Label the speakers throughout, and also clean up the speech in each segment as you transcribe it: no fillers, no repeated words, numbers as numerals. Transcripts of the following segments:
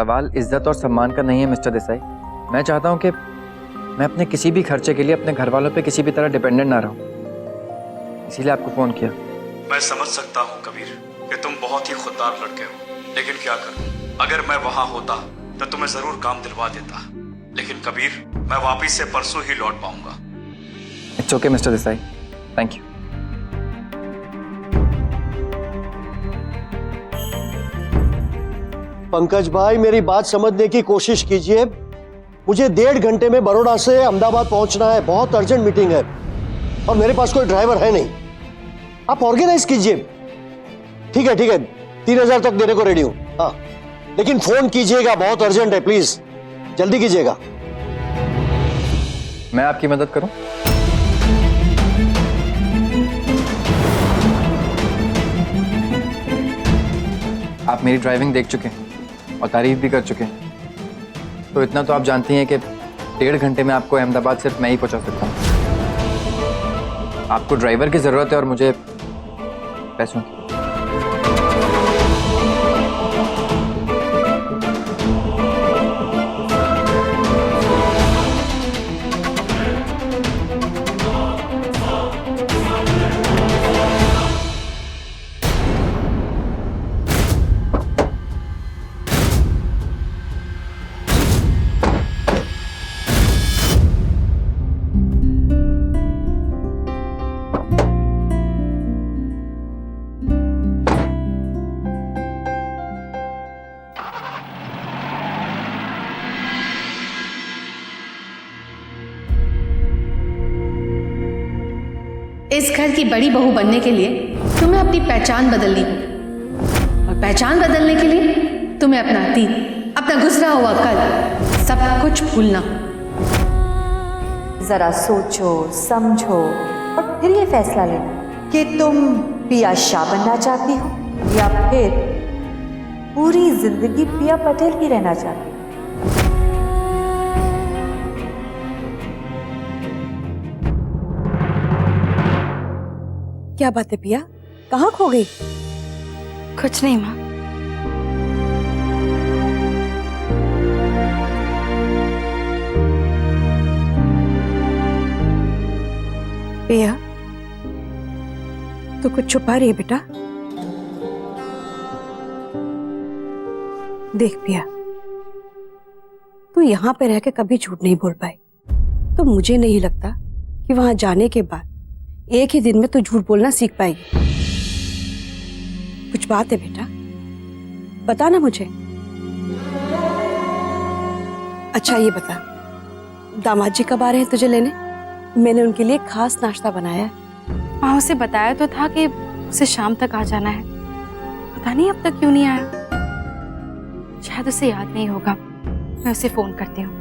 Speaker 1: सवाल इज्जत और सम्मान का नहीं है मिस्टर देसाई। मैं चाहता हूँ कि मैं अपने किसी भी खर्चे के लिए अपने घर वालों पे किसी भी तरह डिपेंडेंट ना रहूँ, इसीलिए आपको फोन किया।
Speaker 2: मैं समझ सकता हूँ कबीर कि तुम बहुत ही खुददार लड़के हो, लेकिन क्या करूँ, अगर मैं वहां होता तो तुम्हें जरूर काम दिलवा देता। लेकिन कबीर, मैं वापिस से परसों ही लौट पाऊंगा।
Speaker 1: It's okay mister Desai, thank you.
Speaker 3: Pankaj भाई, मेरी बात समझने की कोशिश कीजिए। मुझे 1.5 घंटे में बड़ौदा से अहमदाबाद पहुंचना है, बहुत अर्जेंट मीटिंग है और मेरे पास कोई ड्राइवर है नहीं। आप ऑर्गेनाइज कीजिए। ठीक है 3000 तक देने को रेडी हूं। हाँ, लेकिन फोन कीजिएगा, बहुत अर्जेंट है, प्लीज जल्दी कीजिएगा।
Speaker 1: मैं आपकी मदद करूं? आप मेरी ड्राइविंग देख चुके हैं और तारीफ भी कर चुके हैं, तो इतना तो आप जानती हैं कि 1.5 घंटे में आपको अहमदाबाद सिर्फ मैं ही पहुंचा सकता हूं। आपको ड्राइवर की जरूरत है और मुझे पैसों की।
Speaker 4: इस घर की बड़ी बहू बनने के लिए तुम्हें अपनी पहचान बदलनी होगी, और पहचान बदलने के लिए तुम्हें अपना अतीत, अपना गुजरा हुआ कल, सब कुछ भूलना।
Speaker 5: जरा सोचो समझो और फिर ये फैसला लेना कि तुम पिया शाह बनना चाहती हो या फिर पूरी जिंदगी पिया पटेल ही रहना चाहती हो।
Speaker 6: क्या बात है पिया, कहाँ खो गई?
Speaker 4: कुछ नहीं माँ।
Speaker 6: पिया, तो कुछ छुपा रही है बेटा? देख पिया, तू यहाँ पे रह के कभी झूठ नहीं बोल पाई, तो मुझे नहीं लगता कि वहां जाने के बाद एक ही दिन में तू झूठ बोलना सीख पाएगी। कुछ बात है बेटा, बता ना मुझे। अच्छा ये बता, दामाद जी कब आ रहे हैं तुझे लेने? मैंने उनके लिए खास नाश्ता बनाया है।
Speaker 4: माँ, उसे बताया तो था कि उसे शाम तक आ जाना है, पता नहीं अब तक क्यों नहीं आया। शायद उसे याद नहीं होगा, मैं उसे फोन करती हूँ।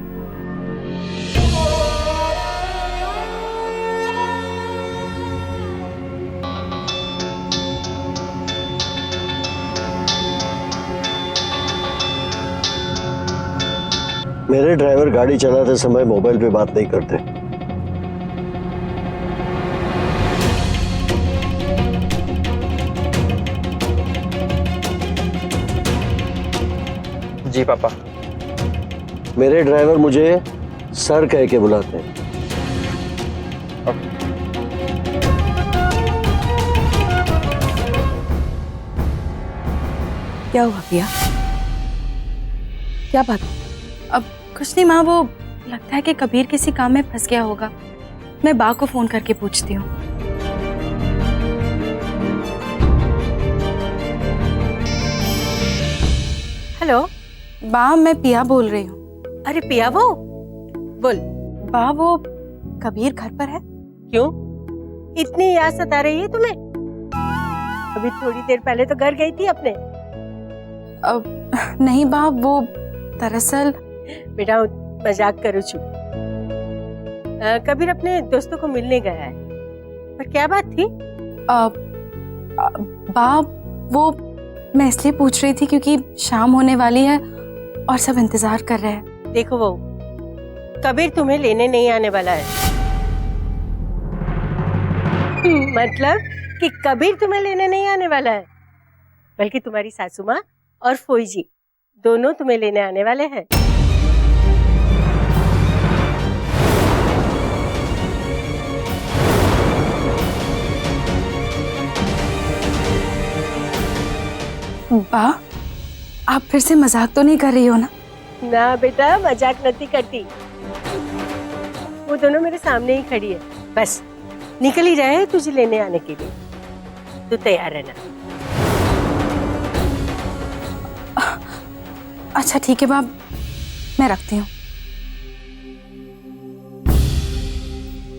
Speaker 3: मेरे ड्राइवर गाड़ी चलाते समय मोबाइल पे बात नहीं करते।
Speaker 1: जी पापा।
Speaker 3: मेरे ड्राइवर मुझे सर कह के बुलाते हैं।
Speaker 6: क्या हुआ पिया, क्या बात?
Speaker 4: अब कुछ नहीं माँ, वो लगता है कि कबीर किसी काम में फंस गया होगा। मैं बा को फोन करके पूछती हूँ।
Speaker 6: हेलो
Speaker 4: बा, मैं पिया बोल रही हूँ।
Speaker 6: अरे पिया, वो बोल।
Speaker 4: बा, वो कबीर घर पर है?
Speaker 6: क्यों, इतनी याद सता रही है तुम्हें? अभी थोड़ी देर पहले तो घर गई थी अपने।
Speaker 4: अब नहीं बा, वो दरअसल
Speaker 6: बेटा मजाक करो, चुप। कबीर अपने दोस्तों को मिलने गया है, पर क्या बात थी?
Speaker 4: बा, वो मैं इसलिए पूछ रही थी क्योंकि शाम होने वाली है और सब इंतजार कर रहे हैं।
Speaker 6: देखो वो कबीर तुम्हें लेने नहीं आने वाला है। मतलब कि कबीर तुम्हें लेने नहीं आने वाला है, बल्कि तुम्हारी सासू माँ और फोई जी
Speaker 7: दोनों तुम्हें लेने आने वाले हैं।
Speaker 6: बा, आप फिर से मजाक तो नहीं कर रही हो ना?
Speaker 7: ना बेटा, मजाक नहीं करती। वो दोनों मेरे सामने ही खड़ी है, बस निकल ही रहे हैं तुझे लेने आने के लिए। तू तैयार रहना।
Speaker 6: अच्छा ठीक है बा, मैं रखती हूँ।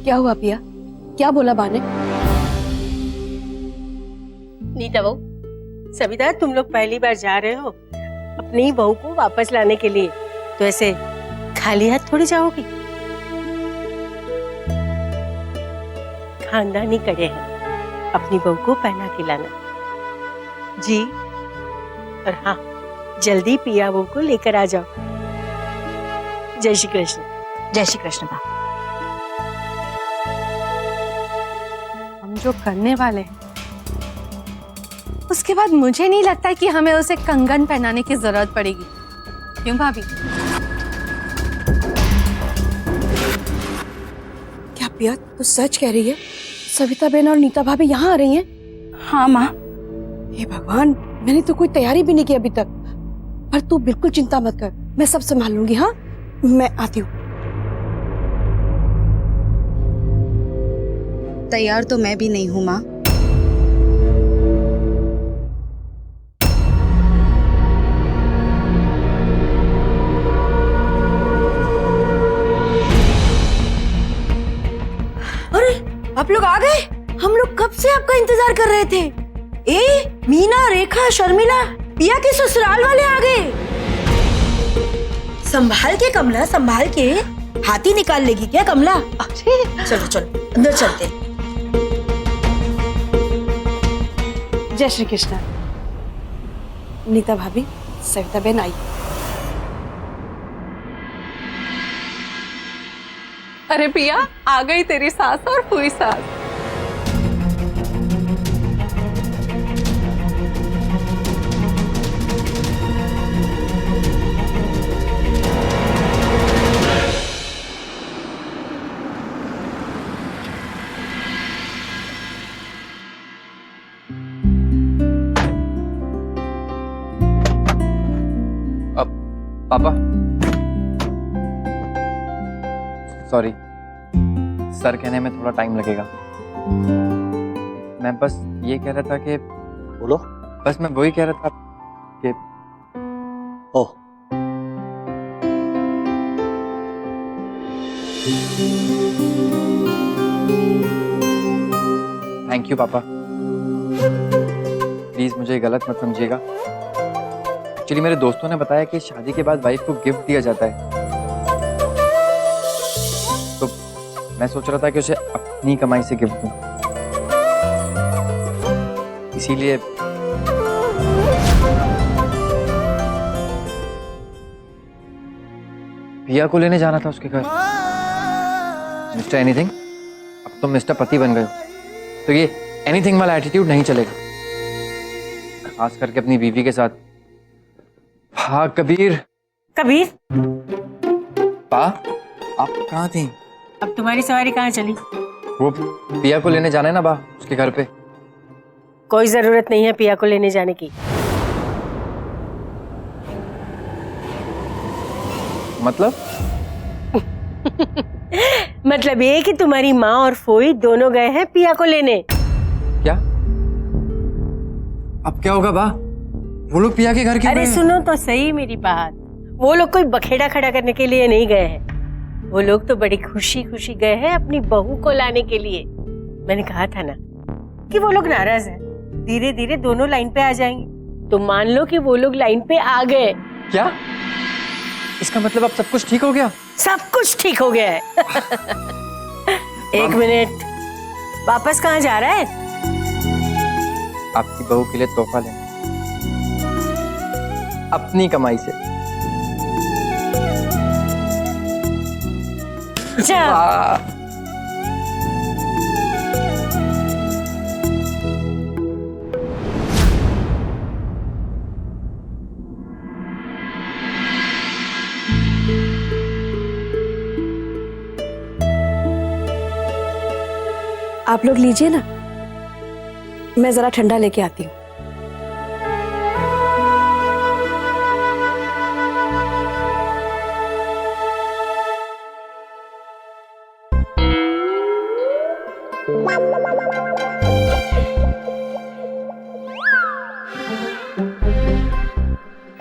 Speaker 6: क्या हुआ पिया? क्या बोला बा ने?
Speaker 7: नीता बहू, सविता, तुम लोग पहली बार जा रहे हो अपनी बहू को वापस लाने के लिए, तो ऐसे खाली हाथ थोड़ी जाओगी। खानदानी कड़े हैं, अपनी बहू को पहना खिलाना जी। और हाँ, जल्दी पिया बहू को लेकर आ जाओ। जय श्री कृष्ण।
Speaker 5: जय श्री कृष्ण बा।
Speaker 4: हम जो करने वाले हैं उसके बाद मुझे नहीं लगता कि हमें उसे कंगन पहनाने की जरूरत पड़ेगी, क्यों भाभी?
Speaker 6: क्या पिया तू सच कह रही है? सविता बहन और नीता भाभी यहाँ आ रही हैं? हाँ माँ। हे भगवान, मैंने तो कोई तैयारी भी नहीं की अभी तक। पर तू बिल्कुल चिंता मत कर, मैं सब संभाल लूंगी। हाँ, मैं आती हूँ।
Speaker 8: तैयार तो मैं भी नहीं हूँ माँ।
Speaker 6: अरे आप लोग आ गए? हम लोग कब से आपका इंतजार कर रहे थे। ए मीना, रेखा, शर्मिला, पिया के ससुराल वाले आ गए। संभाल के कमला, संभाल के। हाथी निकाल लेगी क्या कमला? चलो चलो अंदर चलते। जय श्री कृष्ण। नीता भाभी, सविता बहन आई।
Speaker 4: अरे पिया, आ गई तेरी सास और फूई सास।
Speaker 1: पापा, सॉरी, सर कहने में थोड़ा टाइम लगेगा। मैं बस ये कह रहा था कि
Speaker 3: बोलो।
Speaker 1: बस मैं वही कह रहा था कि
Speaker 3: ओह,
Speaker 1: थैंक यू पापा। प्लीज मुझे गलत मत समझिएगा। एक्चुअली मेरे दोस्तों ने बताया कि शादी के बाद वाइफ को गिफ्ट दिया जाता है, तो मैं सोच रहा था कि उसे अपनी कमाई से गिफ्ट दूं, इसीलिए पिया को लेने जाना था उसके घर। मिस्टर एनीथिंग, अब तुम मिस्टर पति बन गए हो, तो ये एनीथिंग वाला एटीट्यूड नहीं चलेगा, खास करके अपनी बीवी के साथ। हाँ कबीर।
Speaker 7: कबीर,
Speaker 1: पा, आप कहाँ थी?
Speaker 7: अब तुम्हारी सवारी कहाँ चली?
Speaker 1: वो पिया को लेने जाना है ना बा, उसके घर पे।
Speaker 7: कोई जरूरत नहीं है पिया को लेने जाने की।
Speaker 1: मतलब?
Speaker 7: मतलब ये कि तुम्हारी माँ और फोई दोनों गए हैं पिया को लेने।
Speaker 1: क्या? अब क्या होगा बा? वो लोग पिया के घर क्यों
Speaker 7: अरे
Speaker 1: गए?
Speaker 7: सुनो तो सही मेरी बात। वो लोग कोई बखेड़ा खड़ा करने के लिए नहीं गए हैं, वो लोग तो बड़ी खुशी खुशी गए हैं अपनी बहू को लाने के लिए। मैंने कहा था ना कि वो लोग नाराज हैं, धीरे धीरे दोनों लाइन पे आ जाएंगे। तो मान लो कि वो लोग लाइन पे आ गए।
Speaker 1: क्या? इसका मतलब अब सब कुछ ठीक हो गया?
Speaker 7: सब कुछ ठीक हो गया है। एक मिनट, वापस कहाँ जा रहा है?
Speaker 1: आपकी बहू के लिए तोहफा लेने, अपनी कमाई से।
Speaker 7: जा।
Speaker 6: आप लोग लीजिए ना, मैं जरा ठंडा लेके आती हूँ।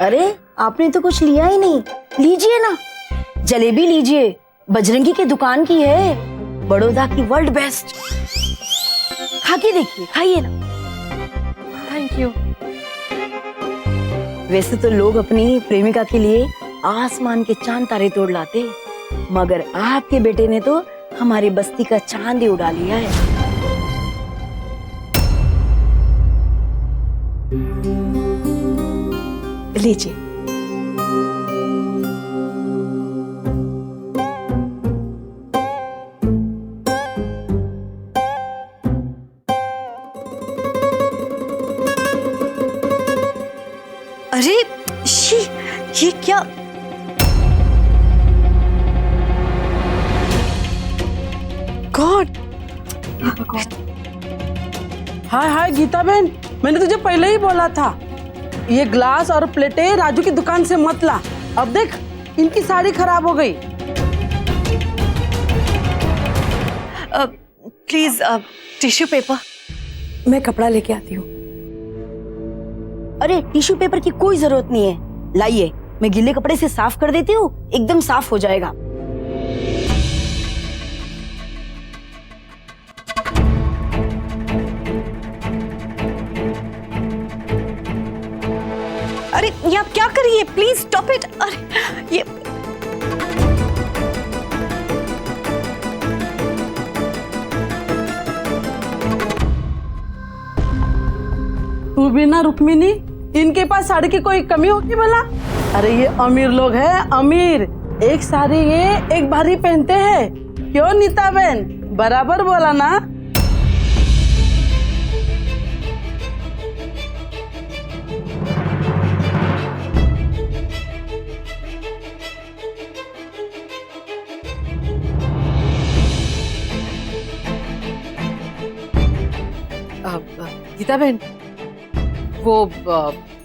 Speaker 9: अरे आपने तो कुछ लिया ही नहीं, लीजिए ना, जलेबी लीजिए, बजरंगी की दुकान की है, बड़ौदा की वर्ल्ड बेस्ट। खा के देखिए, खाइए ना।
Speaker 6: Thank you.
Speaker 9: वैसे तो लोग अपनी प्रेमिका के लिए आसमान के चांद तारे तोड़ लाते, मगर आपके बेटे ने तो हमारी बस्ती का चांद ही उड़ा लिया है।
Speaker 6: लीजिए।
Speaker 9: अरे शी, ये क्या?
Speaker 6: गॉड,
Speaker 10: हाय हाय गीता बहन, मैंने तुझे पहले ही बोला था ये ग्लास और प्लेटें राजू की दुकान से मत ला। अब देख इनकी साड़ी खराब हो गई।
Speaker 6: Please tissue paper. मैं कपड़ा लेके आती हूँ।
Speaker 9: अरे टिश्यू पेपर की कोई जरूरत नहीं है, लाइए, मैं गीले कपड़े से साफ कर देती हूँ, एकदम साफ हो जाएगा।
Speaker 5: अरे ये आप क्या कर रही है? Please stop it. अरे ये
Speaker 10: तू भी ना रुक्मिनी, इनके पास साड़ी की कोई कमी होगी भला? अरे ये अमीर लोग हैं, अमीर। एक साड़ी ये एक बार ही पहनते हैं। क्यों नीता बहन, बराबर बोला ना?
Speaker 4: गीता बहन, वो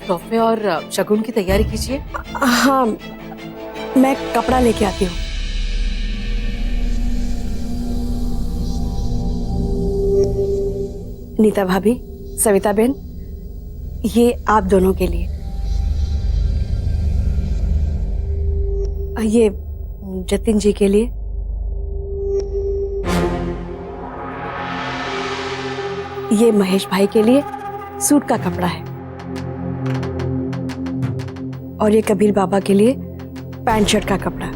Speaker 4: तोहफे और शगुन की तैयारी कीजिए।
Speaker 6: हाँ, मैं कपड़ा लेके आती हूँ। नीता भाभी, सविता बहन, ये आप दोनों के लिए। ये जतिन जी के लिए। ये महेश भाई के लिए सूट का कपड़ा है। और ये कबीर बाबा के लिए पैंट शर्ट का कपड़ा।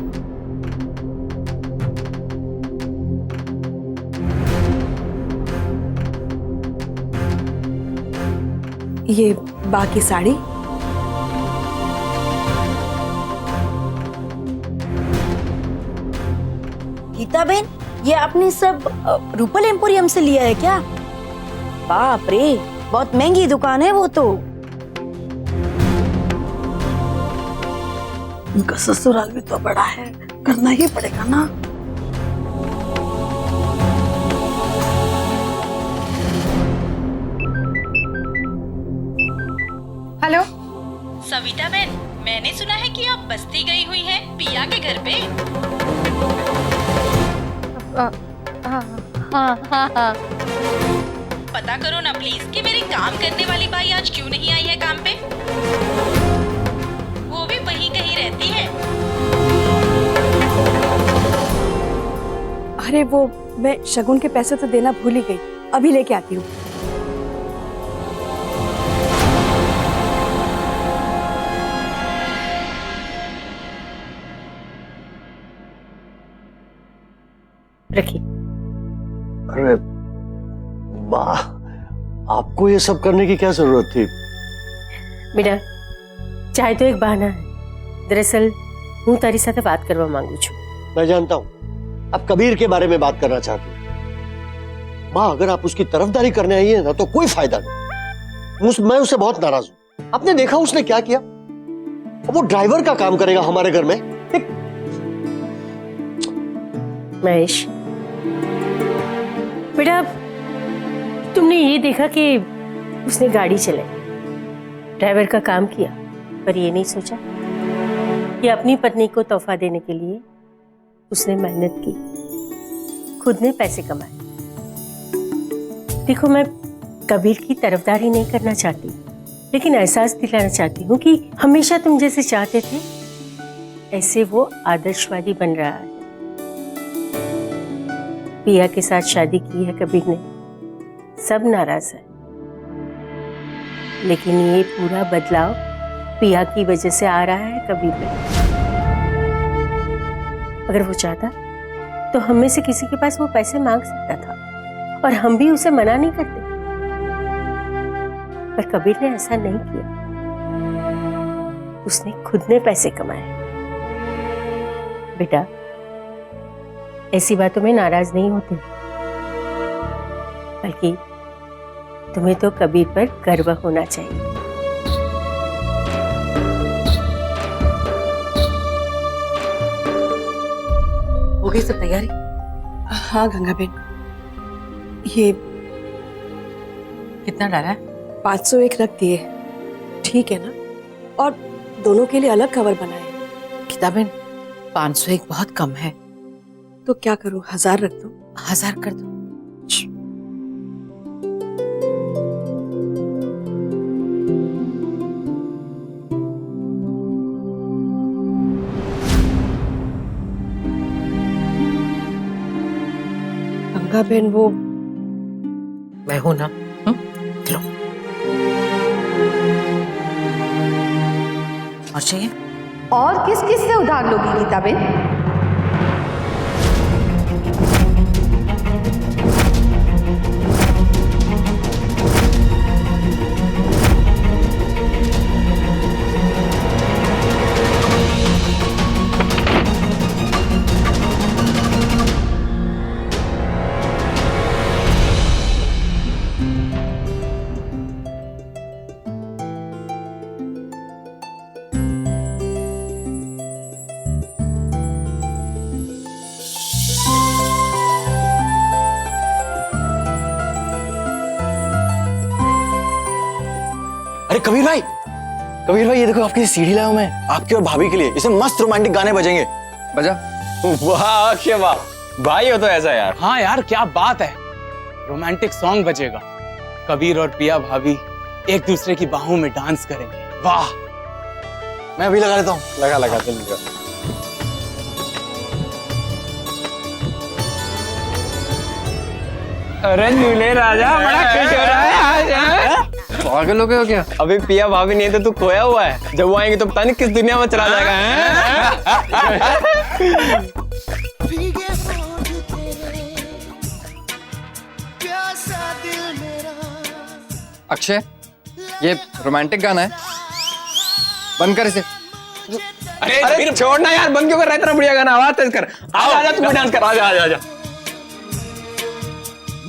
Speaker 6: ये बाकी साड़ी।
Speaker 9: गीता बहन, ये आपने सब रूपल एम्पोरियम से लिया है क्या? बाप रे, बहुत महंगी दुकान है वो तो।
Speaker 10: उनका ससुराल भी तो बड़ा है, करना ही पड़ेगा ना।
Speaker 4: हेलो
Speaker 11: सविता बहन, मैंने सुना है कि आप बस्ती गई हुई हैं पिया के घर पे।
Speaker 4: हाँ।
Speaker 11: पता करो ना प्लीज कि मेरी काम करने वाली बाई आज क्यों नहीं आई है काम पे। वो भी वहीं कहीं रहती है।
Speaker 6: अरे वो, मैं शगुन के पैसे तो देना भूल ही गई, अभी लेके आती हूँ।
Speaker 7: रखिए।
Speaker 3: अरे माँ, आपको ये सब करने की क्या जरूरत थी?
Speaker 7: बेटा, चाहे तो एक बहाना है। दरअसल हूँ तारी साथे बात करवा मांगू छू।
Speaker 3: मैं जानता हूँ आप कबीर के बारे में बात करना चाहती हैं। माँ, अगर आप उसकी तरफदारी करने आई है ना तो कोई फायदा नहीं। मैं उससे बहुत नाराज हूँ। आपने देखा उसने क्या किया? अब वो ड्राइवर का काम करेगा हमारे घर में।
Speaker 7: महेश बेटा, तुमने ये देखा कि उसने गाड़ी चलाई, ड्राइवर का काम किया, पर ये नहीं सोचा कि अपनी पत्नी को तोहफा देने के लिए उसने मेहनत की, खुद ने पैसे कमाए। देखो, मैं कबीर की तरफदारी नहीं करना चाहती, लेकिन एहसास दिलाना चाहती हूँ कि हमेशा तुम जैसे चाहते थे ऐसे वो आदर्शवादी बन रहा है। पिया के साथ शादी की है कबीर ने, सब नाराज है, लेकिन ये पूरा बदलाव पिया की वजह से आ रहा है कबीर पे। अगर वो चाहता तो हम में से किसी के पास वो पैसे मांग सकता था और हम भी उसे मना नहीं करते, पर कबीर ने ऐसा नहीं किया। उसने खुद ने पैसे कमाए। बेटा, ऐसी बातों में नाराज नहीं होते, बल्कि तुम्हें तो कबीर पर गर्व होना चाहिए।
Speaker 6: हो गई सब तैयारी? हाँ गंगा बेन, ये
Speaker 8: कितना डाला है?
Speaker 6: 501 रख दिए, ठीक है ना? और दोनों के लिए अलग कवर बनाए।
Speaker 8: किताबें 501 बहुत कम है।
Speaker 6: तो क्या करूं, 1000 रख दो?
Speaker 8: 1000 कर दो।
Speaker 6: गंगा बेन, वो
Speaker 8: मैं हूं ना। लो। और चाहिए?
Speaker 4: और किस किस से उधार लोगी गीता बेन?
Speaker 12: अरे कबीर भाई, ये देखो आपके लिए सीढ़ी लाया हूं मैं, आपकी और भाभी के लिए। इसमें मस्त रोमांटिक गाने बजेंगे।
Speaker 1: बजा।
Speaker 12: वाह अक्षय वाह, भाई हो तो ऐसा यार।
Speaker 13: हाँ यार, क्या बात है, रोमांटिक सॉन्ग बजेगा, कबीर और पिया भाभी एक दूसरे की बाहों में डांस करेंगे। वाह।
Speaker 12: मैं अभी लगा लेता हूँ। लगा चल।
Speaker 13: अरे दूल्हे राजा बड़ा खुश हो रहा है आज।
Speaker 1: पागल हो गए हो क्या?
Speaker 12: अभी पिया भाभी नहीं तो तू खोया हुआ है, जब वो आएंगे तो पता नहीं किस दुनिया में चला जाएगा।
Speaker 1: अक्षय, ये रोमांटिक गाना है, बंद कर इसे।
Speaker 12: अरे छोड़ना यार, बंद क्यों कर रहा है? इतना बढ़िया गाना, आवाज तेज कर। आजा तू भी डांस कर, आजा।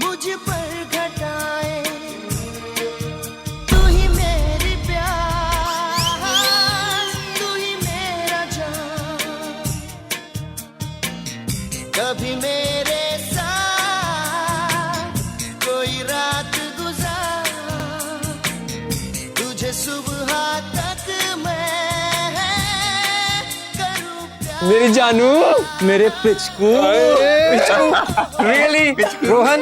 Speaker 14: मुझ पर घटाए तू ही मेरी प्यास, तू ही मेरा जान, कभी मेरे साथ कोई रात गुजार, तुझे सुबह तक मैं करूं प्यार।
Speaker 12: मेरी जानू, मेरे पिचकू।
Speaker 1: रियली रोहन?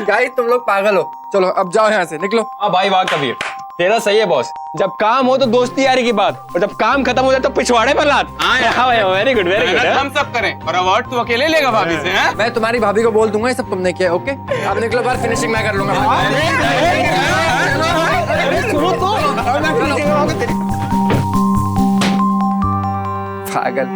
Speaker 1: गाइस तुम लोग पागल हो, चलो अब जाओ यहाँ से, निकलो।
Speaker 12: हाँ भाई वाह कबीर, तेरा सही है बॉस। जब काम हो तो दोस्ती यारी की बात, और जब काम खत्म हो जाए तो पिछवाड़े पर लात। हाँ वेरी गुड।
Speaker 13: हम सब करें, और अवार्ड तू अकेले लेगा भाभी से। हैं?
Speaker 1: मैं तुम्हारी भाभी को बोल दूंगा ये सब तुमने किया। ओके, अब निकलो बाहर, फिनिशिंग मैं कर लूंगा। पागल।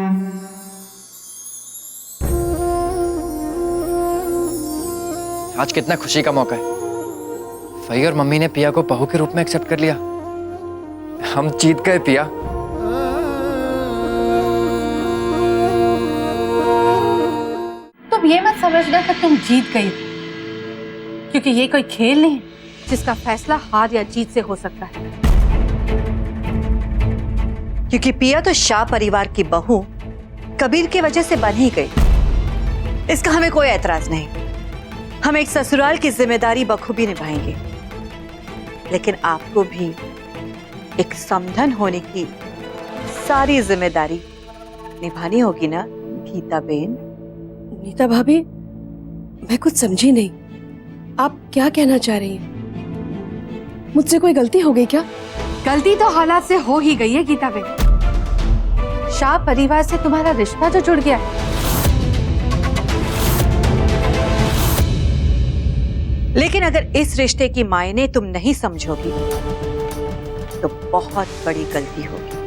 Speaker 1: आज कितना खुशी का मौका है, फई और मम्मी ने पिया को बहू के रूप में एक्सेप्ट कर लिया। हम जीत गए पिया।
Speaker 4: तुम ये मत समझना कि तुम जीत गई, क्योंकि ये कोई खेल नहीं है जिसका फैसला हार या जीत से हो सकता है।
Speaker 5: क्योंकि पिया तो शाह परिवार की बहू कबीर की वजह से बन ही गई, इसका हमें कोई एतराज नहीं। हम एक ससुराल की जिम्मेदारी बखूबी निभाएंगे, लेकिन आपको भी एक समधन होने की सारी जिम्मेदारी निभानी होगी ना गीता बेन?
Speaker 6: नीता भाभी, मैं कुछ समझी नहीं। आप क्या कहना चाह रही हैं? मुझसे कोई गलती हो गई क्या?
Speaker 4: गलती तो हालात से हो ही गई है गीता बेन। शाह परिवार से तुम्हारा रिश्ता जो जुड़ गया है,
Speaker 5: लेकिन अगर इस रिश्ते की मायने तुम नहीं समझोगी तो बहुत बड़ी गलती होगी।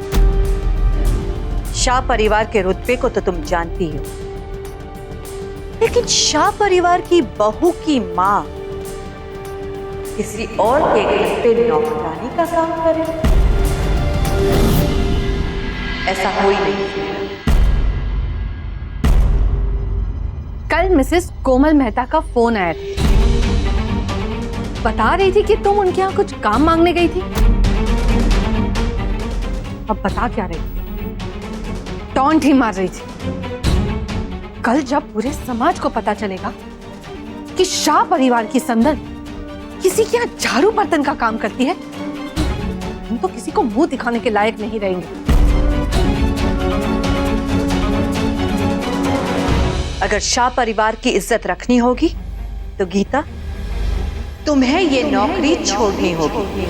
Speaker 5: शाह परिवार के रुतबे को तो तुम जानती हो, लेकिन शाह परिवार की बहू की माँ किसी और के घर पे नौकरानी का काम करे, ऐसा कोई नहीं।
Speaker 4: कल मिसेस कोमल मेहता का फोन आया था, बता रही थी कि तुम उनके यहाँ कुछ काम मांगने गई थी। अब बता क्या रही? टॉन्ट ही मार रही थी। कल जब पूरे समाज को पता चलेगा कि शाह परिवार की संदन किसी के यहाँ झाड़ू बर्तन का काम करती है, हम तो किसी को मुंह दिखाने के लायक नहीं रहेंगे।
Speaker 5: अगर शाह परिवार की इज्जत रखनी होगी तो गीता, तुम्हें ये नौकरी छोड़नी होगी।